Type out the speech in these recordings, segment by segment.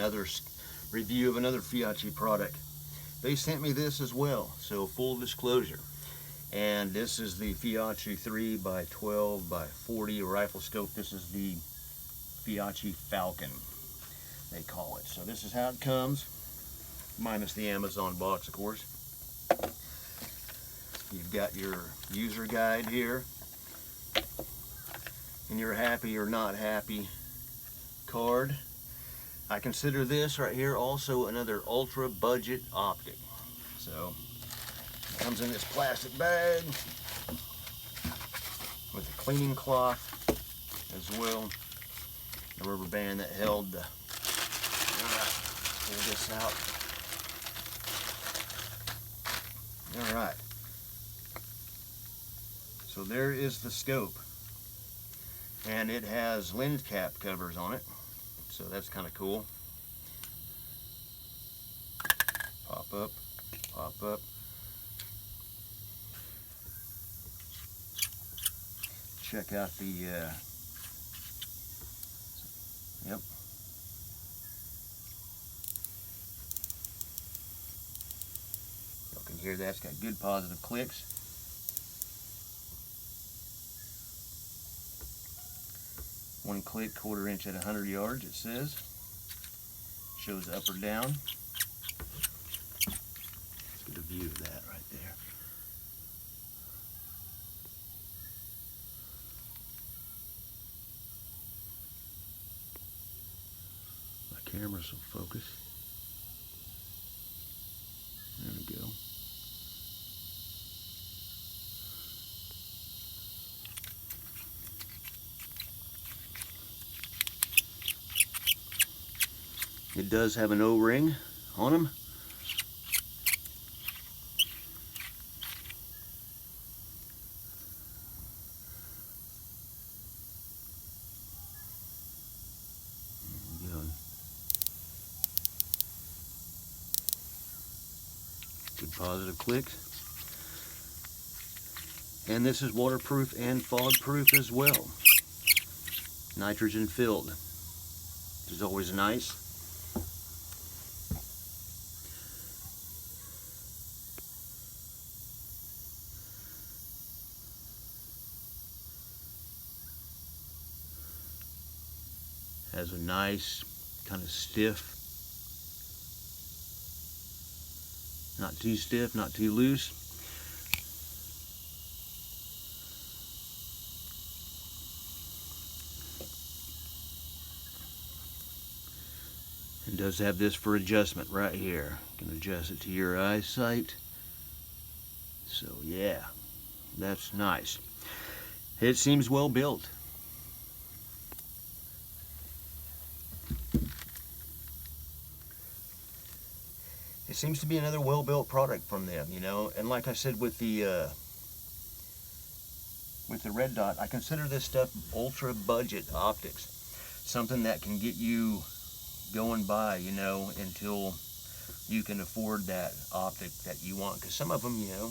another review of another Feyachi product. They sent me this as well, so full disclosure. And this is the Feyachi 3x12x40 rifle scope. This is the Feyachi Falcon, they call it. So this is how it comes, minus the Amazon box, of course. You've got your user guide here, and your happy or not happy card. I consider this right here also another ultra budget optic. So it comes in this plastic bag with a cleaning cloth as well. A rubber band that held the, pull this out. All right. So there is the scope, and it has lens cap covers on it, so that's kind of cool. Pop up, pop up. Check out the, yep. Y'all can hear that, it's got good positive clicks. One click, 1/4 inch at 100 yards, it says. Shows up or down. Let's get a view of that right there. My camera's will focus. There we go. It does have an O-ring on them. Good positive clicks. And this is waterproof and fog proof as well. Nitrogen filled, which is always nice. Has a nice kind of stiff, not too stiff, not too loose. It does have this for adjustment right here. You can adjust it to your eyesight. So yeah, that's nice. It seems well built. It seems to be another well-built product from them, you know. And like I said with the red dot, I consider this stuff ultra budget optics, something that can get you going by, you know, until you can afford that optic that you want. Because some of them, you know,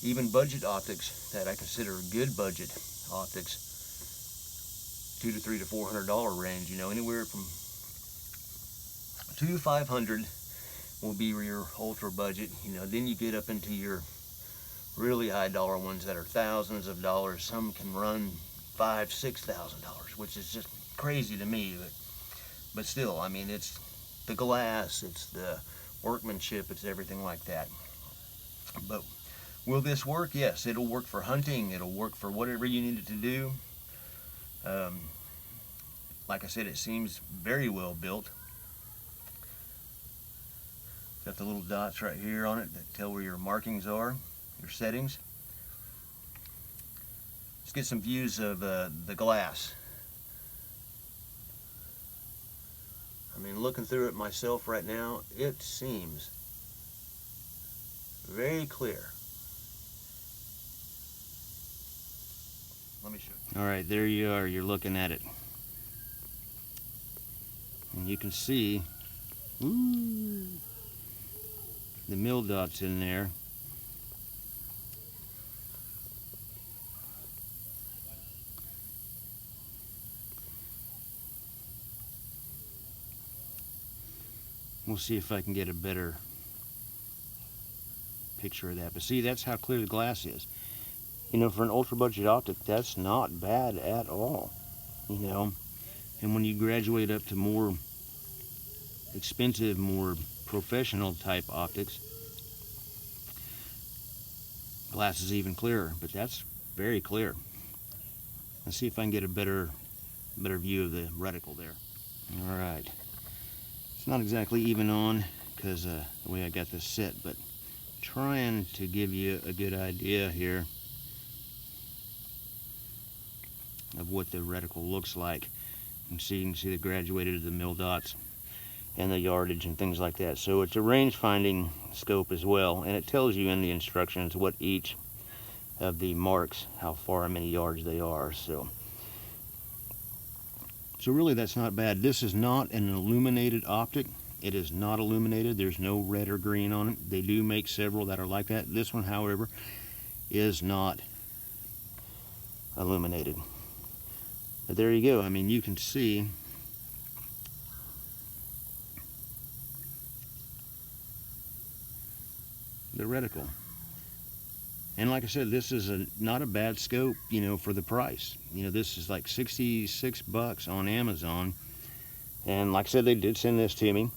even budget optics that I consider good budget optics, $200 to $300 to $400 range, you know, anywhere from $200 to $500 will be your ultra budget. You know, then you get up into your really high dollar ones that are thousands of dollars. Some can run $5,000 to $6,000, which is just crazy to me. But still, I mean, it's the glass, it's the workmanship, it's everything like that. But will this work? Yes, it'll work for hunting. It'll work for whatever you need it to do. Like I said, it seems very well built. Got the little dots right here on it that tell where your markings are, your settings. Let's get some views of the glass. I mean, looking through it myself right now, it seems very clear. Let me show you. All right, there you are. You're looking at it. And you can see, ooh, the mill dots in there. We'll see if I can get a better picture of that. But see, that's how clear the glass is. You know, for an ultra budget optic, that's not bad at all. You know, and when you graduate up to more expensive, more professional type optics, glass is even clearer, but that's very clear. Let's see if I can get a better view of the reticle there. All right, it's not exactly even on because the way I got this set, but trying to give you a good idea here of what the reticle looks like. You can see the graduated of the mil dots and the yardage and things like that. So it's a range finding scope as well, and it tells you in the instructions what each of the marks, how far, how many yards they are. So really that's not bad. This is not an illuminated optic. It is not illuminated. There's no red or green on it. They do make several that are like that. This one, however, is not illuminated. But there you go. I mean, you can see the reticle. And like I said, this is not a bad scope, you know, for the price. You know, this is like 66 bucks on Amazon. And like I said, they did send this to me.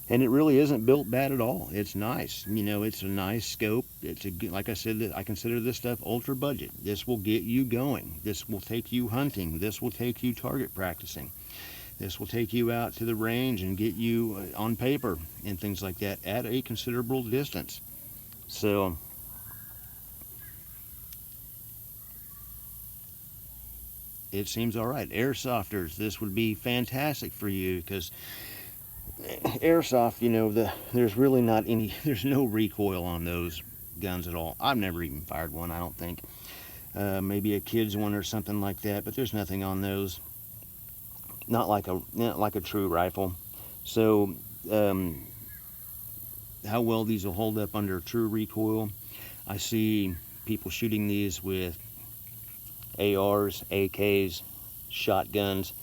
And it really isn't built bad at all. It's nice. You know, it's a nice scope. It's a good, like I said, I consider this stuff ultra budget. This will get you going. This will take you hunting. This will take you target practicing. This will take you out to the range and get you on paper and things like that at a considerable distance. So it seems all right. Airsofters, this would be fantastic for you because airsoft, you know, there's really not any, there's no recoil on those guns at all. I've never even fired one, I don't think. Maybe a kid's one or something like that, but there's nothing on those. Not like a true rifle. So how well these will hold up under true recoil. I see people shooting these with ARs, AKs, shotguns,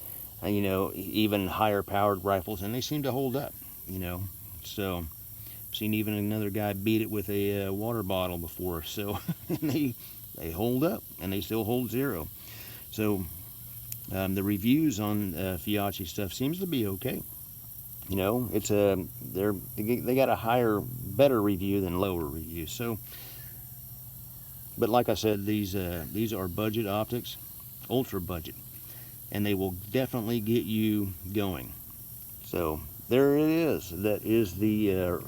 you know, even higher powered rifles, and they seem to hold up, you know. So I've seen even another guy beat it with a water bottle before. So they hold up, and they still hold zero. So the reviews on Feyachi stuff seems to be okay. You know, it's they got a better review than lower review. So, but like I said, these are budget optics, ultra budget, and they will definitely get you going. So there it is. That is the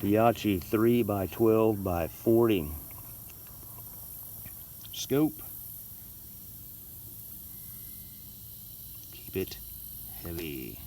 Feyachi 3x12x40 scope. Keep it heavy.